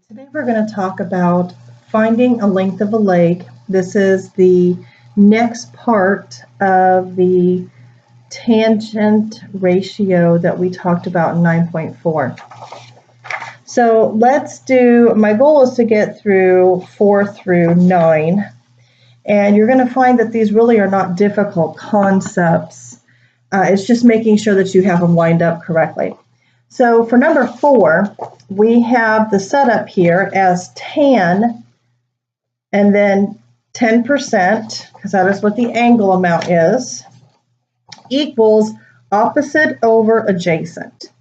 Today we're going to talk about finding a length of a leg. This is the next part of the tangent ratio that we talked about in 9.4. So let's do, my goal is to get through 4 through 9, and you're going to find that these really are not difficult concepts. It's just making sure that you have them lined up correctly. So for number 4, we have the setup here as tan and then 10%, because that is what the angle amount is, equals opposite over adjacent.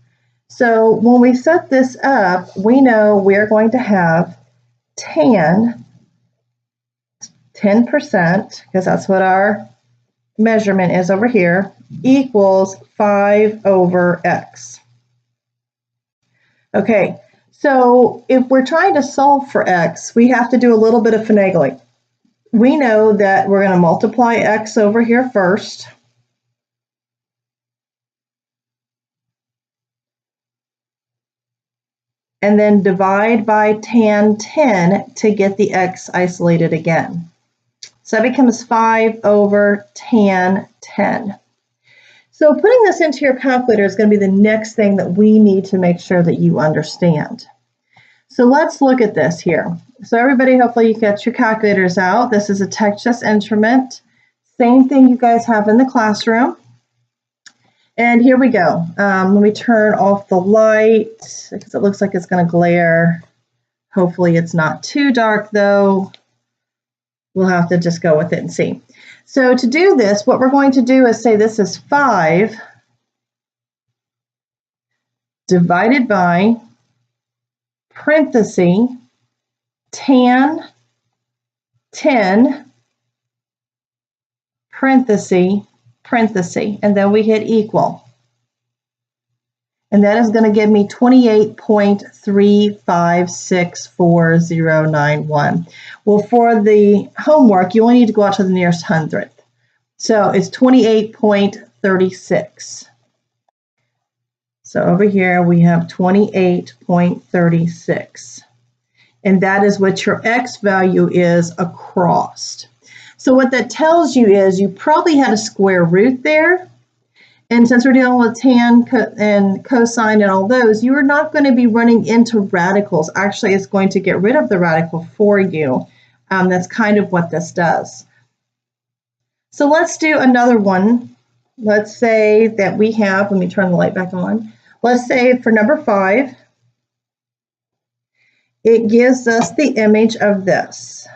So when we set this up, we know we're going to have tan 10%, because that's what our measurement is over here, equals 5 over x. Okay, so if we're trying to solve for x, we have to do a little bit of finagling. We know that we're going to multiply x over here first. And then divide by tan 10 to get the x isolated again. So that becomes 5 over tan 10. So putting this into your calculator is going to be the next thing that we need to make sure that you understand. So let's look at this here. So everybody, hopefully you get your calculators out. This is a Texas Instrument. Same thing you guys have in the classroom. And here we go. Let me turn off the light because it looks like it's going to glare. Hopefully it's not too dark though. We'll have to just go with it and see. So to do this, what we're going to do is say this is 5 divided by parenthesis tan 10 parenthesis, and then we hit equal. And that is going to give me 28.3564091. Well, for the homework, you only need to go out to the nearest hundredth. So it's 28.36. So over here we have 28.36. And that is what your x value is across. So what that tells you is you probably had a square root there. And since we're dealing with tan and cosine and all those, you are not going to be running into radicals. Actually, it's going to get rid of the radical for you. That's kind of what this does. So let's do another one. Let's say that we have, let me turn the light back on. Let's say for number 5, it gives us the image of this.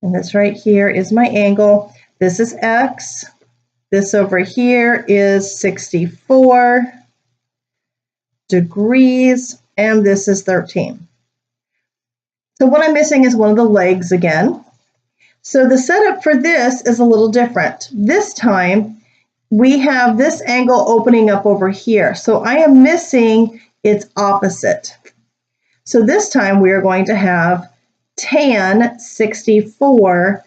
And this right here is my angle. This is x. This over here is 64 degrees, and this is 13. So what I'm missing is one of the legs again. So the setup for this is a little different. This time, we have this angle opening up over here. So I am missing its opposite. So this time we are going to have tan 64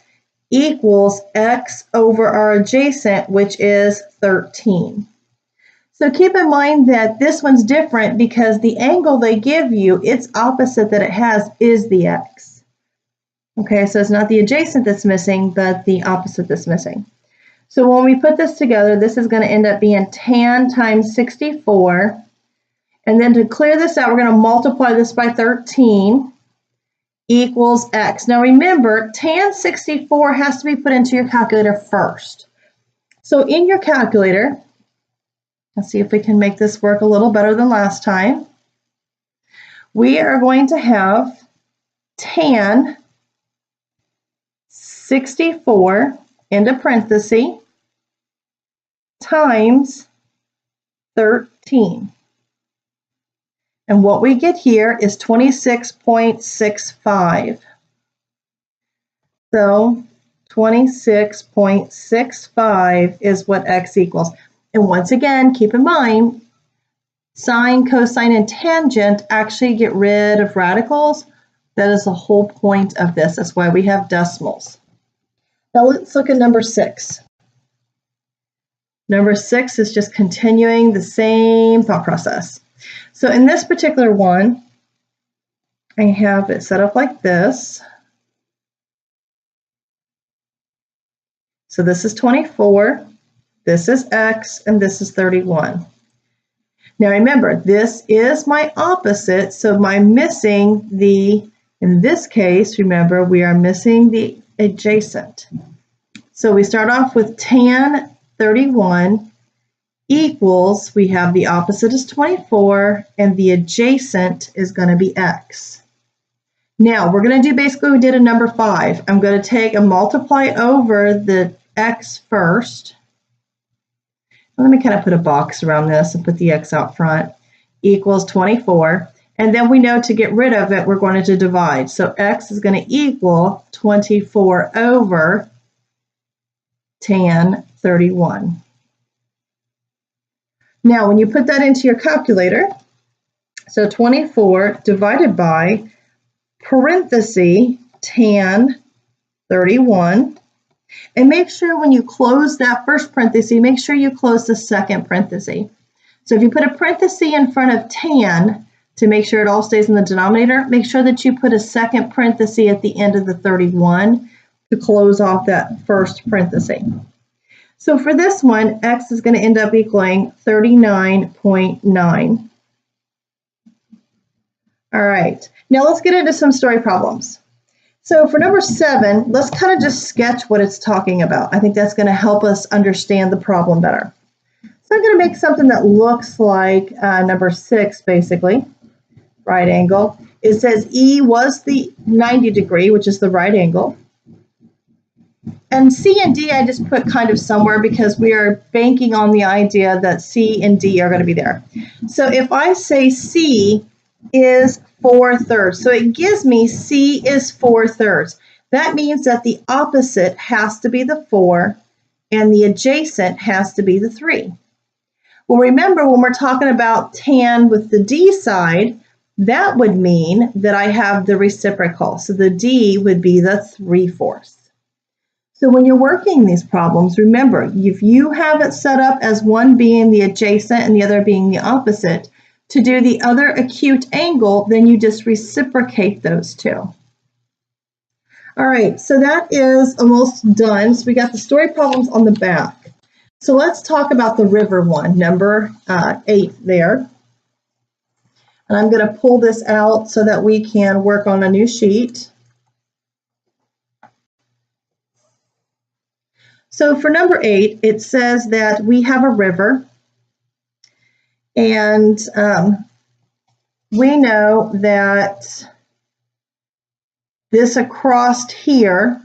equals x over our adjacent, which is 13. So keep in mind that this one's different because the angle they give you, its opposite that it has is the x. Okay, so it's not the adjacent that's missing, but the opposite that's missing. So when we put this together, this is going to end up being tan times 64. And then to clear this out, we're going to multiply this by 13. Equals x. Now remember, tan 64 has to be put into your calculator first. So in your calculator, let's see if we can make this work a little better than last time. We are going to have tan 64 into parenthesis times 13. And what we get here is 26.65. So 26.65 is what x equals. And once again, keep in mind, sine, cosine, and tangent actually get rid of radicals. That is the whole point of this. That's why we have decimals. Now let's look at number 6. Number 6 is just continuing the same thought process. So in this particular one, I have it set up like this. So this is 24, this is X, and this is 31. Now remember, this is my opposite, so I'm missing the, in this case, remember, we are missing the adjacent. So we start off with tan 31 equals, we have the opposite is 24, and the adjacent is going to be X. Now we're going to do basically what we did in number 5. I'm going to take and multiply over the X first. Let me kind of put a box around this and put the X out front, equals 24. And then we know to get rid of it, we're going to divide. So X is going to equal 24 over tan 31. Now, when you put that into your calculator, so 24 divided by parenthesis tan 31, and make sure when you close that first parenthesis, make sure you close the second parenthesis. So if you put a parenthesis in front of tan to make sure it all stays in the denominator, make sure that you put a second parenthesis at the end of the 31 to close off that first parenthesis. So for this one, X is going to end up equaling 39.9. All right, now let's get into some story problems. So for number 7, let's kind of just sketch what it's talking about. I think that's going to help us understand the problem better. So I'm going to make something that looks like number 6, basically, right angle. It says E was the 90 degree, which is the right angle. And C and D I just put kind of somewhere because we are banking on the idea that C and D are going to be there. So if I say C is 4/3. So it gives me C is 4/3. That means that the opposite has to be the 4 and the adjacent has to be the 3. Well, remember when we're talking about tan with the D side, that would mean that I have the reciprocal. So the D would be the 3/4. So when you're working these problems, remember, if you have it set up as one being the adjacent and the other being the opposite, to do the other acute angle, then you just reciprocate those two. All right, so that is almost done. So we got the story problems on the back. So let's talk about the river one, number 8 there. And I'm going to pull this out so that we can work on a new sheet. So for number 8, it says that we have a river. And we know that this across here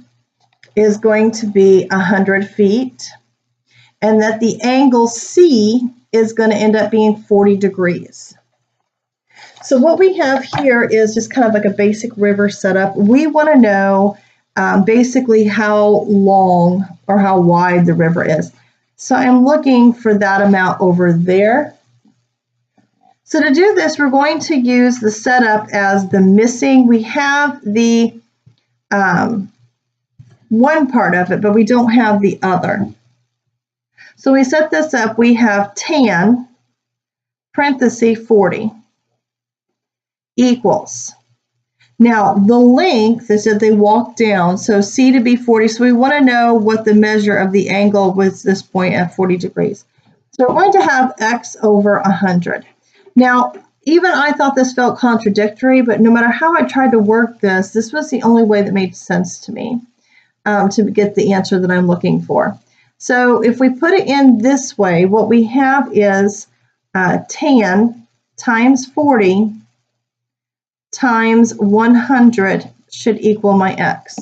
is going to be 100 feet, and that the angle C is going to end up being 40 degrees. So what we have here is just kind of like a basic river setup. We want to know basically how long or how wide the river is. So I'm looking for that amount over there. So to do this, we're going to use the setup as the missing. We have the one part of it, but we don't have the other. So we set this up. We have tan, parenthesis 40, equals. Now, the length is that they walk down, so C to be 40. So we want to know what the measure of the angle was this point at 40 degrees. So we're going to have X over 100. Now, even I thought this felt contradictory, but no matter how I tried to work this, this was the only way that made sense to me to get the answer that I'm looking for. So if we put it in this way, what we have is tan times 40 times 100 should equal my X.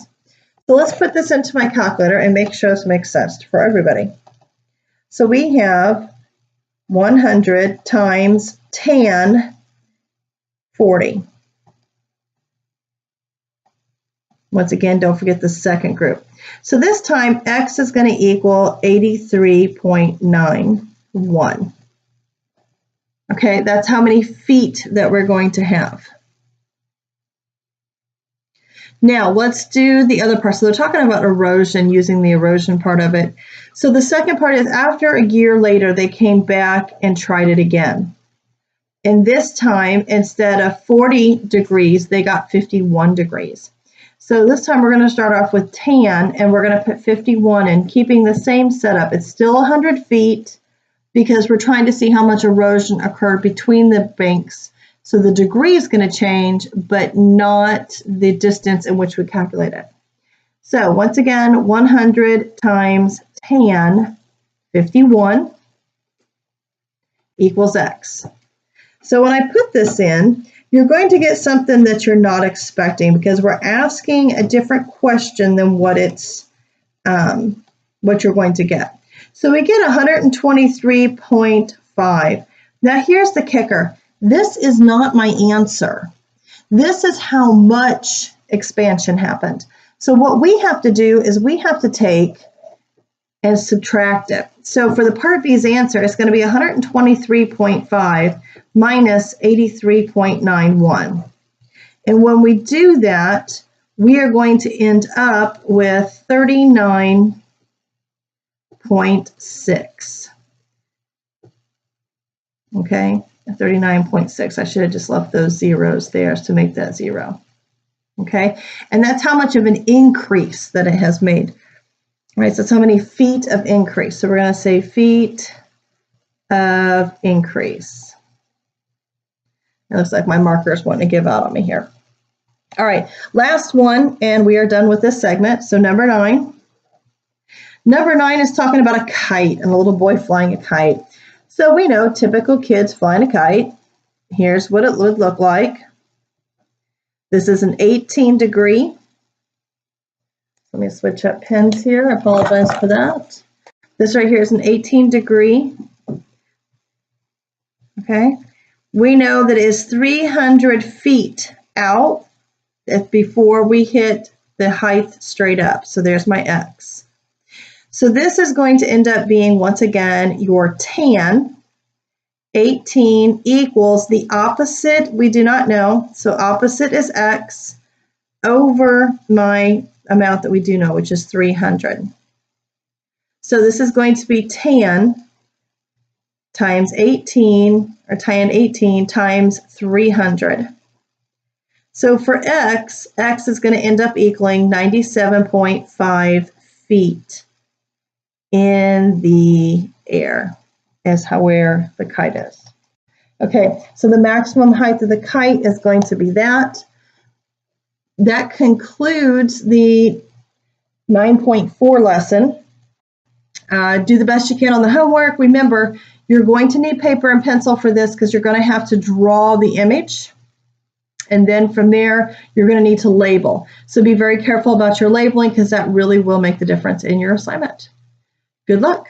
So let's put this into my calculator and make sure this makes sense for everybody. So we have 100 times tan 40. Once again, don't forget the second group. So this time, X is going to equal 83.91. Okay, that's how many feet that we're going to have. Now, let's do the other part. So they're talking about erosion, using the erosion part of it. So the second part is after a year later, they came back and tried it again. And this time, instead of 40 degrees, they got 51 degrees. So this time we're going to start off with tan, and we're going to put 51 in, keeping the same setup. It's still 100 feet because we're trying to see how much erosion occurred between the banks. So the degree is going to change, but not the distance in which we calculate it. So once again, 100 times tan, 51, equals X. So when I put this in, you're going to get something that you're not expecting because we're asking a different question than what you're going to get. So we get 123.5. Now here's the kicker. This is not my answer. This is how much expansion happened. So what we have to do is we have to take and subtract it. So for the Part B's answer, it's going to be 123.5 minus 83.91. And when we do that, we are going to end up with 39.6. Okay, 39.6. I should have just left those zeros there to make that 0. Okay, and that's how much of an increase that it has made. All right, so it's how many feet of increase. So we're going to say feet of increase. It looks like my marker is wanting to give out on me here. All right, last one, and we are done with this segment. So number 9. Number 9 is talking about a kite and a little boy flying a kite. So we know typical kids flying a kite. Here's what it would look like. This is an 18 degree. Let me switch up pens here. I apologize for that. This right here is an 18 degree. Okay. We know that it is 300 feet out before we hit the height straight up. So there's my X. So this is going to end up being, once again, your tan. 18 equals the opposite, we do not know. So opposite is X over my amount that we do know, which is 300. So this is going to be tan times 18, or tan 18 times 300. So for X, X is going to end up equaling 97.5 feet in the air, is where the kite is. Okay, so the maximum height of the kite is going to be that. That concludes the 9.4 lesson. Do the best you can on the homework. Remember, you're going to need paper and pencil for this because you're going to have to draw the image. And then from there, you're going to need to label. So be very careful about your labeling because that really will make the difference in your assignment. Good luck.